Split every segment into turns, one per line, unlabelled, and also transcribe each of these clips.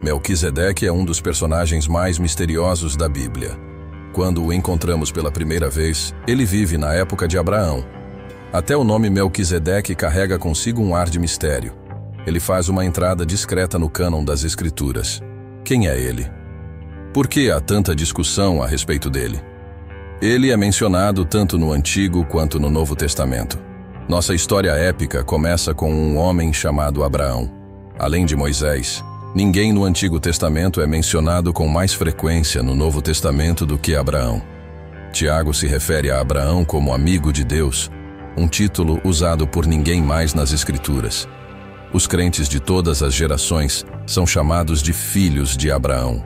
Melquisedeque é um dos personagens mais misteriosos da Bíblia. Quando o encontramos pela primeira vez, ele vive na época de Abraão. Até o nome Melquisedeque carrega consigo um ar de mistério. Ele faz uma entrada discreta no cânon das Escrituras. Quem é ele? Por que há tanta discussão a respeito dele? Ele é mencionado tanto no Antigo quanto no Novo Testamento. Nossa história épica começa com um homem chamado Abraão. Além de Moisés, ninguém no Antigo Testamento é mencionado com mais frequência no Novo Testamento do que Abraão. Tiago se refere a Abraão como amigo de Deus, um título usado por ninguém mais nas Escrituras. Os crentes de todas as gerações são chamados de filhos de Abraão.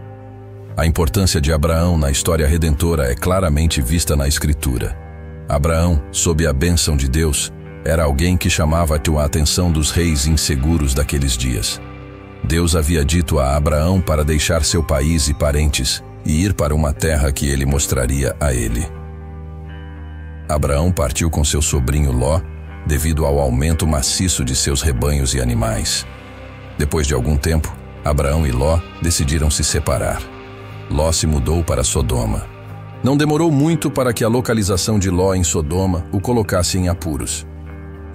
A importância de Abraão na história redentora é claramente vista na Escritura. Abraão, sob a bênção de Deus, era alguém que chamava a atenção dos reis inseguros daqueles dias. Deus havia dito a Abraão para deixar seu país e parentes e ir para uma terra que ele mostraria a ele. Abraão partiu com seu sobrinho Ló, devido ao aumento maciço de seus rebanhos e animais. Depois de algum tempo, Abraão e Ló decidiram se separar. Ló se mudou para Sodoma. Não demorou muito para que a localização de Ló em Sodoma o colocasse em apuros.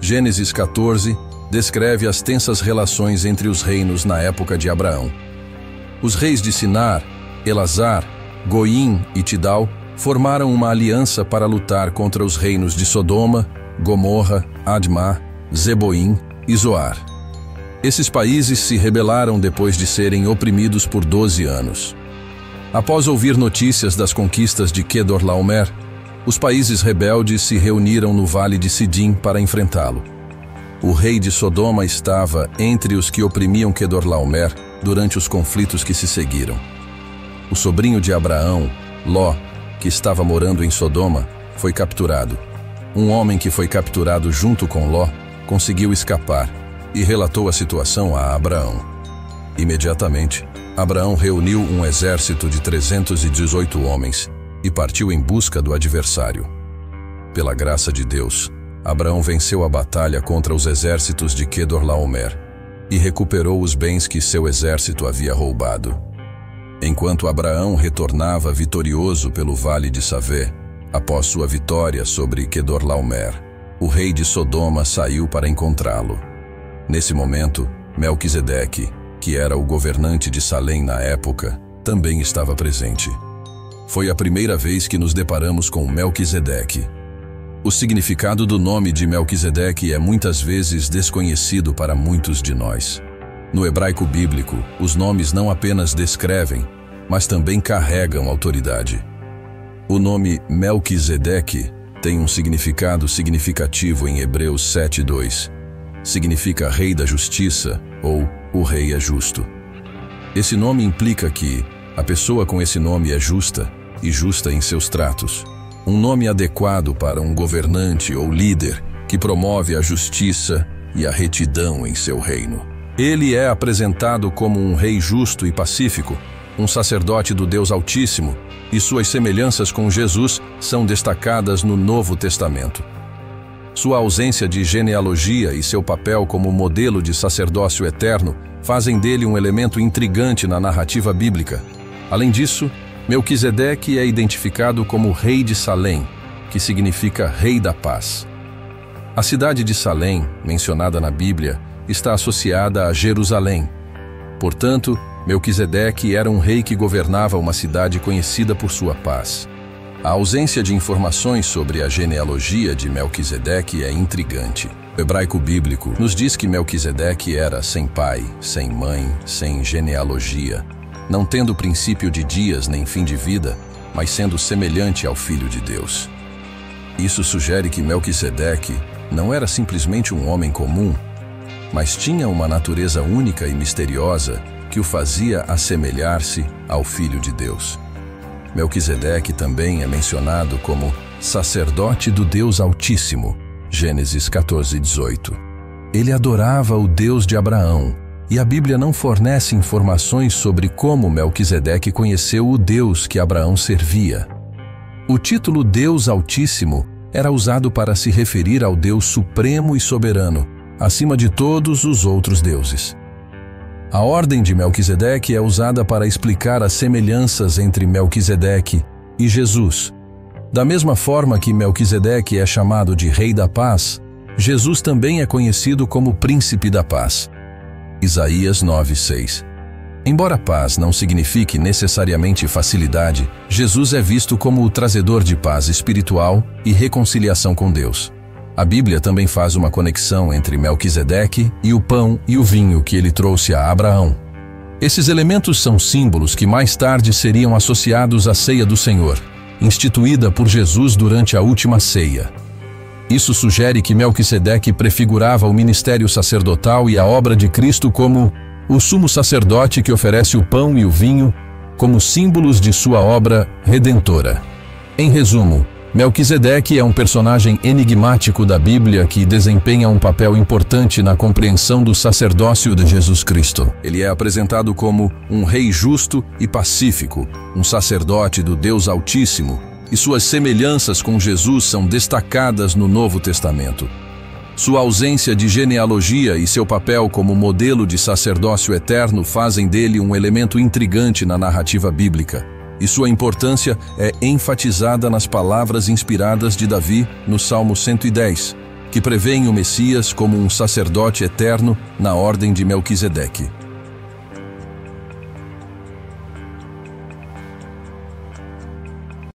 Gênesis 14 descreve as tensas relações entre os reinos na época de Abraão. Os reis de Sinar, Elazar, Goim e Tidal formaram uma aliança para lutar contra os reinos de Sodoma, Gomorra, Admá, Zeboim e Zoar. Esses países se rebelaram depois de serem oprimidos por 12 anos. Após ouvir notícias das conquistas de Quedorlaomer, os países rebeldes se reuniram no vale de Sidim para enfrentá-lo. O rei de Sodoma estava entre os que oprimiam Quedorlaomer durante os conflitos que se seguiram. O sobrinho de Abraão, Ló, que estava morando em Sodoma, foi capturado. Um homem que foi capturado junto com Ló conseguiu escapar e relatou a situação a Abraão. Imediatamente, Abraão reuniu um exército de 318 homens e partiu em busca do adversário. Pela graça de Deus, Abraão venceu a batalha contra os exércitos de Quedorlaomer e recuperou os bens que seu exército havia roubado. Enquanto Abraão retornava vitorioso pelo vale de Savé, após sua vitória sobre Quedorlaomer, o rei de Sodoma saiu para encontrá-lo. Nesse momento, Melquisedeque, que era o governante de Salém na época, também estava presente. Foi a primeira vez que nos deparamos com Melquisedeque. O significado do nome de Melquisedeque é muitas vezes desconhecido para muitos de nós. No hebraico bíblico, os nomes não apenas descrevem, mas também carregam autoridade. O nome Melquisedeque tem um significado significativo em Hebreus 7:2. Significa rei da justiça ou o rei é justo. Esse nome implica que a pessoa com esse nome é justa e justa em seus tratos. Um nome adequado para um governante ou líder que promove a justiça e a retidão em seu reino. Ele é apresentado como um rei justo e pacífico, um sacerdote do Deus Altíssimo, e suas semelhanças com Jesus são destacadas no Novo Testamento. Sua ausência de genealogia e seu papel como modelo de sacerdócio eterno fazem dele um elemento intrigante na narrativa bíblica. Além disso, Melquisedeque é identificado como rei de Salém, que significa rei da paz. A cidade de Salém, mencionada na Bíblia, está associada a Jerusalém. Portanto, Melquisedeque era um rei que governava uma cidade conhecida por sua paz. A ausência de informações sobre a genealogia de Melquisedeque é intrigante. O hebraico bíblico nos diz que Melquisedeque era sem pai, sem mãe, sem genealogia, não tendo princípio de dias nem fim de vida, mas sendo semelhante ao Filho de Deus. Isso sugere que Melquisedeque não era simplesmente um homem comum, mas tinha uma natureza única e misteriosa que o fazia assemelhar-se ao Filho de Deus. Melquisedeque também é mencionado como sacerdote do Deus Altíssimo, Gênesis 14:18. Ele adorava o Deus de Abraão, e a Bíblia não fornece informações sobre como Melquisedeque conheceu o Deus que Abraão servia. O título Deus Altíssimo era usado para se referir ao Deus supremo e soberano, acima de todos os outros deuses. A ordem de Melquisedeque é usada para explicar as semelhanças entre Melquisedeque e Jesus. Da mesma forma que Melquisedeque é chamado de Rei da Paz, Jesus também é conhecido como Príncipe da Paz. Isaías 9:6. Embora paz não signifique necessariamente facilidade, Jesus é visto como o trazedor de paz espiritual e reconciliação com Deus. A Bíblia também faz uma conexão entre Melquisedeque e o pão e o vinho que ele trouxe a Abraão. Esses elementos são símbolos que mais tarde seriam associados à ceia do Senhor, instituída por Jesus durante a última ceia. Isso sugere que Melquisedeque prefigurava o ministério sacerdotal e a obra de Cristo como o sumo sacerdote que oferece o pão e o vinho como símbolos de sua obra redentora. Em resumo, Melquisedeque é um personagem enigmático da Bíblia que desempenha um papel importante na compreensão do sacerdócio de Jesus Cristo. Ele é apresentado como um rei justo e pacífico, um sacerdote do Deus Altíssimo, e suas semelhanças com Jesus são destacadas no Novo Testamento. Sua ausência de genealogia e seu papel como modelo de sacerdócio eterno fazem dele um elemento intrigante na narrativa bíblica, e sua importância é enfatizada nas palavras inspiradas de Davi no Salmo 110, que prevêem o Messias como um sacerdote eterno na ordem de Melquisedeque.